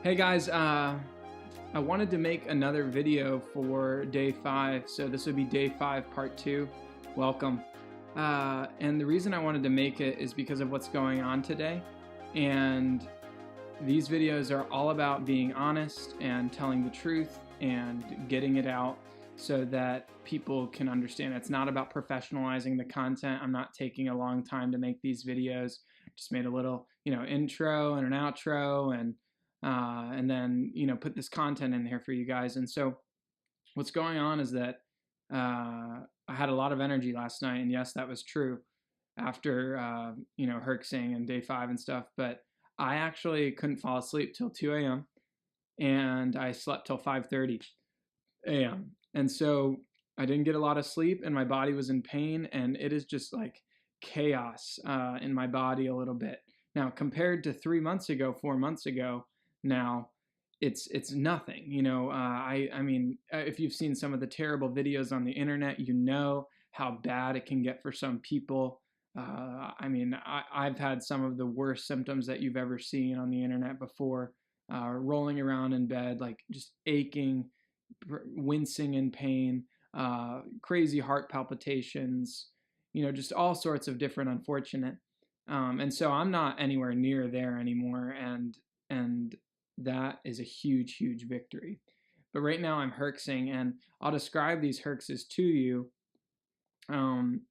Hey guys, I wanted to make another video for day 5, so this would be day 5 part 2. Welcome. And the reason I wanted to make it is because of what's going on today, and these videos are all about being honest and telling the truth and getting it out so that people can understand. It's not about professionalizing the content. I'm not taking a long time to make these videos. Just made a little, intro and an outro, and then put this content in here for you guys. And so what's going on is that I had a lot of energy last night, and yes, that was true after herxing and day 5 and stuff, but I actually couldn't fall asleep till 2 a.m. and I slept till 5:30 a.m. And so I didn't get a lot of sleep, and my body was in pain, and it is just like chaos in my body a little bit. Now, compared to 3 months ago, 4 months ago, now it's nothing. I mean, if you've seen some of the terrible videos on the internet, you know how bad it can get for some people. I mean, I've had some of the worst symptoms that you've ever seen on the internet before. Rolling around in bed, like just aching, wincing in pain, crazy heart palpitations, just all sorts of different unfortunate. And so I'm not anywhere near there anymore, and that is a huge, huge victory. But right now I'm herxing, and I'll describe these herxes to you.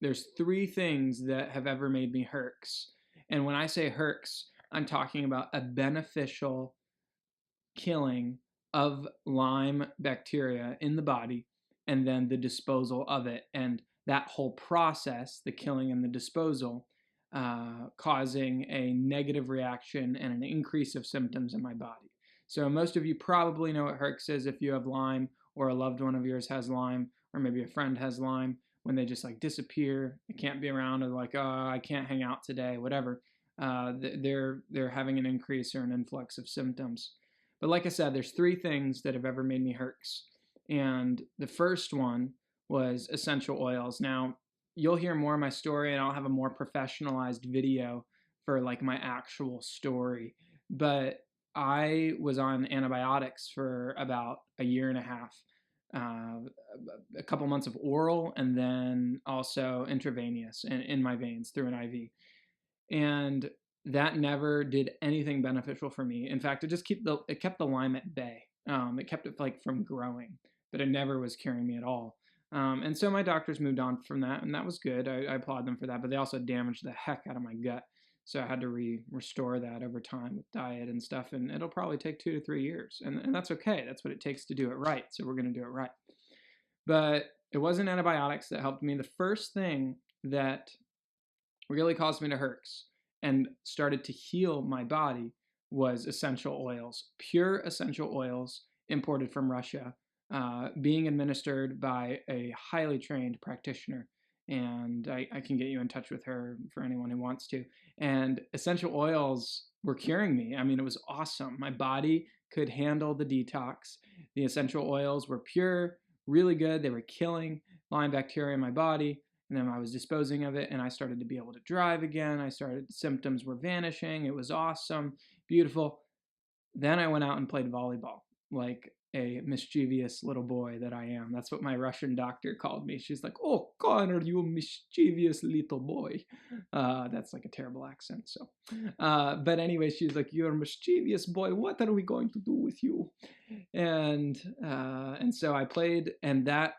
There's 3 things that have ever made me herx. And when I say herx, I'm talking about a beneficial killing of Lyme bacteria in the body, and then the disposal of it. And that whole process, the killing and the disposal, causing a negative reaction and an increase of symptoms in my body. So most of you probably know what herx is if you have Lyme, or a loved one of yours has Lyme, or maybe a friend has Lyme, when they just like disappear, they can't be around, or like, oh, I can't hang out today, whatever. They're having an increase or an influx of symptoms. But like I said, there's 3 things that have ever made me herx. And the first one was essential oils. Now, you'll hear more of my story, and I'll have a more professionalized video for like my actual story. But I was on antibiotics for about a year and a half, a couple months of oral, and then also intravenous in my veins through an IV. And that never did anything beneficial for me. In fact, it kept the Lyme at bay. It kept it like from growing, but it never was curing me at all. And so my doctors moved on from that, and that was good. I applaud them for that, but they also damaged the heck out of my gut. So I had to restore that over time with diet and stuff, and it'll probably take 2 to 3 years. And that's okay. That's what it takes to do it right. So we're going to do it right. But it wasn't antibiotics that helped me. The first thing that really caused me to herx and started to heal my body was essential oils, pure essential oils imported from Russia, being administered by a highly trained practitioner. And I can get you in touch with her for anyone who wants to. And essential oils were curing me. I mean, it was awesome. My body could handle the detox. The essential oils were pure, really good. They were killing Lyme bacteria in my body. And then I was disposing of it, and I started to be able to drive again. Symptoms were vanishing. It was awesome, beautiful. Then I went out and played volleyball like a mischievous little boy that I am. That's what my Russian doctor called me. She's like, "Oh, Connor, you mischievous little boy." That's like a terrible accent. So, but anyway, she's like, "You're a mischievous boy. What are we going to do with you?" And so I played, and that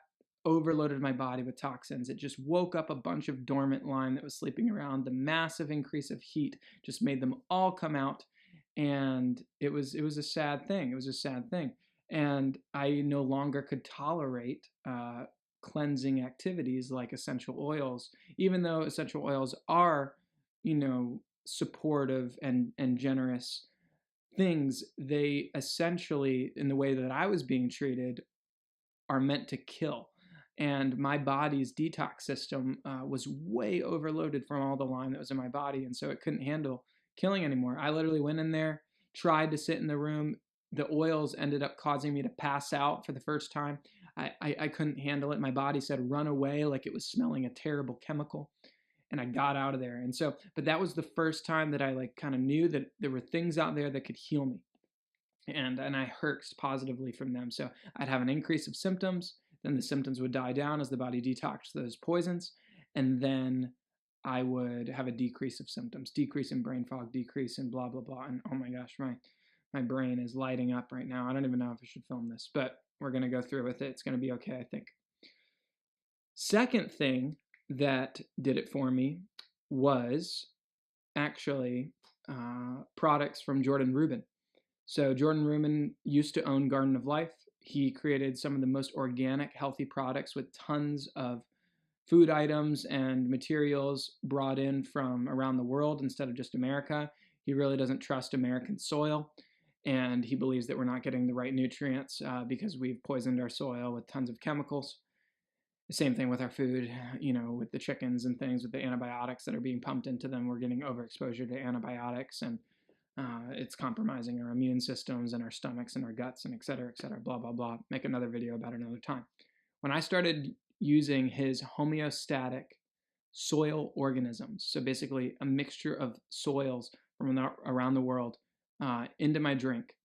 overloaded my body with toxins. It just woke up a bunch of dormant Lyme that was sleeping around. The massive increase of heat just made them all come out, and it was a sad thing. It was a sad thing, and I no longer could tolerate cleansing activities like essential oils, even though essential oils are, supportive and generous things. They essentially, in the way that I was being treated, are meant to kill. And my body's detox system was way overloaded from all the Lyme that was in my body, and so it couldn't handle killing anymore. I literally went in there, tried to sit in the room. The oils ended up causing me to pass out for the first time. I couldn't handle it. My body said run away, like it was smelling a terrible chemical, and I got out of there. And so, but that was the first time that I like kind of knew that there were things out there that could heal me. and I herxed positively from them. So I'd have an increase of symptoms, then the symptoms would die down as the body detoxed those poisons, and then I would have a decrease of symptoms, decrease in brain fog, decrease in blah blah blah. And oh my gosh, my brain is lighting up right now. I don't even know if I should film this, but we're gonna go through with it. It's gonna be okay, I think. Second thing that did it for me was actually products from Jordan Rubin. So Jordan Rubin used to own Garden of Life. He created some of the most organic, healthy products with tons of food items and materials brought in from around the world instead of just America. He really doesn't trust American soil, and he believes that we're not getting the right nutrients because we've poisoned our soil with tons of chemicals. The same thing with our food, with the chickens and things, with the antibiotics that are being pumped into them. We're getting overexposure to antibiotics, and it's compromising our immune systems and our stomachs and our guts and et cetera, blah, blah, blah. Make another video about it another time. When I started using his homeostatic soil organisms, so basically a mixture of soils from around the world, into my drink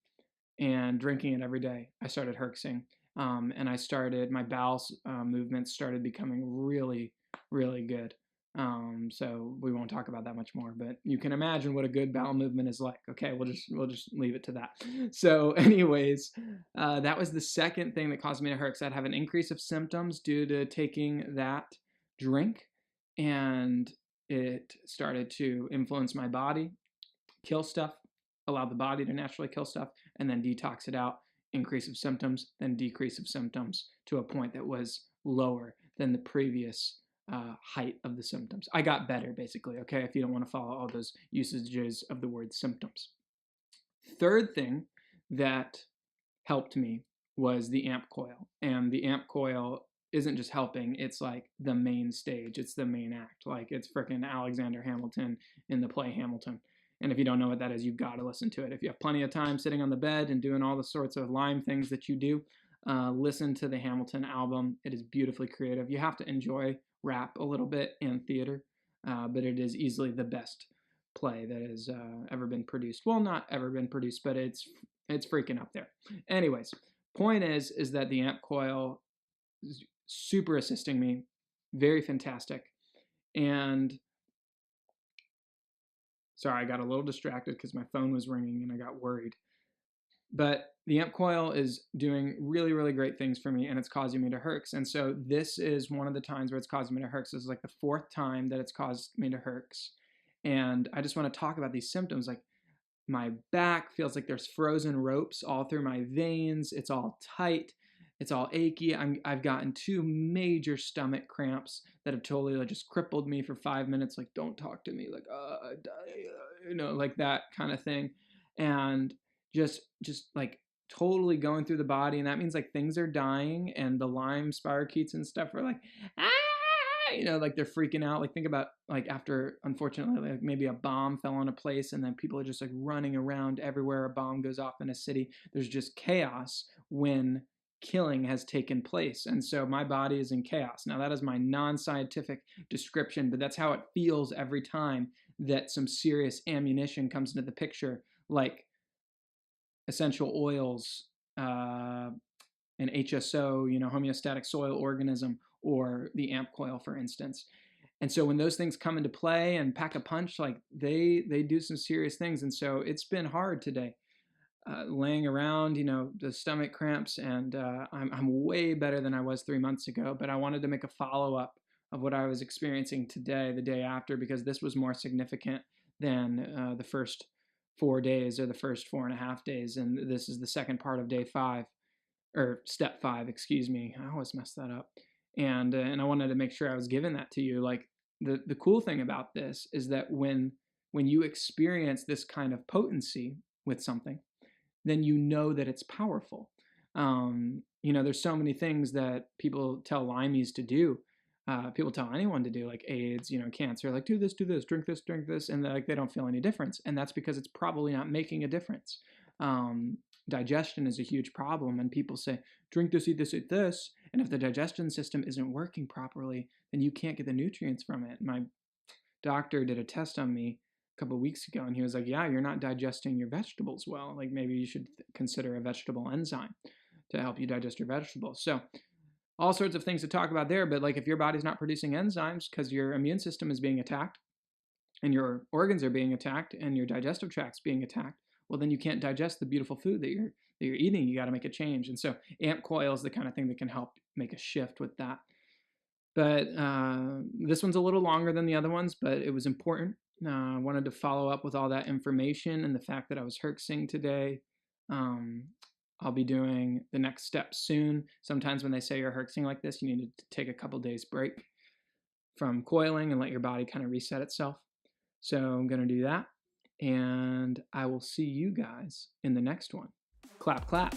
and drinking it every day, I started herxing. And my bowel movements started becoming really, really good. So we won't talk about that much more, but you can imagine what a good bowel movement is like. Okay, we'll just leave it to that. So anyways, that was the second thing that caused me to herx. I'd have an increase of symptoms due to taking that drink, and it started to influence my body, kill stuff, allow the body to naturally kill stuff, and then detox it out. Increase of symptoms, then decrease of symptoms to a point that was lower than the previous height of the symptoms. I got better, basically, okay, if you don't want to follow all those usages of the word symptoms. Third thing that helped me was the AmpCoil. And the AmpCoil isn't just helping, it's like the main stage. It's the main act. Like, it's freaking Alexander Hamilton in the play Hamilton. And if you don't know what that is, you've got to listen to it. If you have plenty of time sitting on the bed and doing all the sorts of Lyme things that you do, listen to the Hamilton album. It is beautifully creative. You have to enjoy rap a little bit and theater, but it is easily the best play that has ever been produced. Well, not ever been produced, but it's freaking up there. Anyways, point is that the AmpCoil is super assisting me, very fantastic. And sorry, I got a little distracted because my phone was ringing and I got worried. But the AmpCoil is doing really, really great things for me, and it's causing me to herx. And so this is one of the times where it's causing me to herx. This is like the fourth time that it's caused me to herx. And I just want to talk about these symptoms. Like, my back feels like there's frozen ropes all through my veins. It's all tight. It's all achy. I've gotten 2 major stomach cramps that have totally like just crippled me for 5 minutes. Like, don't talk to me. Like, like that kind of thing. And just like totally going through the body. And that means like things are dying, and the Lyme spirochetes and stuff are like, like they're freaking out. Like, think about like after, unfortunately, like maybe a bomb fell on a place and then people are just like running around everywhere. A bomb goes off in a city. There's just chaos when killing has taken place. And so my body is in chaos. Now, that is my non-scientific description, but that's how it feels every time that some serious ammunition comes into the picture, like essential oils, an HSO, homeostatic soil organism, or the AmpCoil, for instance. And so when those things come into play and pack a punch, like they do some serious things. And so it's been hard today, laying around, the stomach cramps, and I'm way better than I was 3 months ago. But I wanted to make a follow-up of what I was experiencing today, the day after, because this was more significant than the first 4 days or the first 4.5 days. And this is the second part of day 5. Or step 5, excuse me. I always mess that up. And I wanted to make sure I was giving that to you. Like, the cool thing about this is that when you experience this kind of potency with something, then you know that it's powerful. There's so many things that people tell Lymies to do. People tell anyone to do, like AIDS, cancer, like do this, drink this, and like they don't feel any difference. And that's because it's probably not making a difference. Digestion is a huge problem, and people say, drink this, eat this. And if the digestion system isn't working properly, then you can't get the nutrients from it. My doctor did a test on me a couple of weeks ago, and he was like, yeah, you're not digesting your vegetables well. Like maybe you should consider a vegetable enzyme to help you digest your vegetables. So all sorts of things to talk about there, but like if your body's not producing enzymes because your immune system is being attacked and your organs are being attacked and your digestive tract's being attacked, well, then you can't digest the beautiful food that you're eating. You got to make a change. And so AmpCoil is the kind of thing that can help make a shift with that. But this one's a little longer than the other ones, but it was important. I wanted to follow up with all that information and the fact that I was herxing today. I'll be doing the next step soon. Sometimes when they say you're herxing like this, you need to take a couple days break from coiling and let your body kind of reset itself. So I'm going to do that. And I will see you guys in the next one. Clap, clap.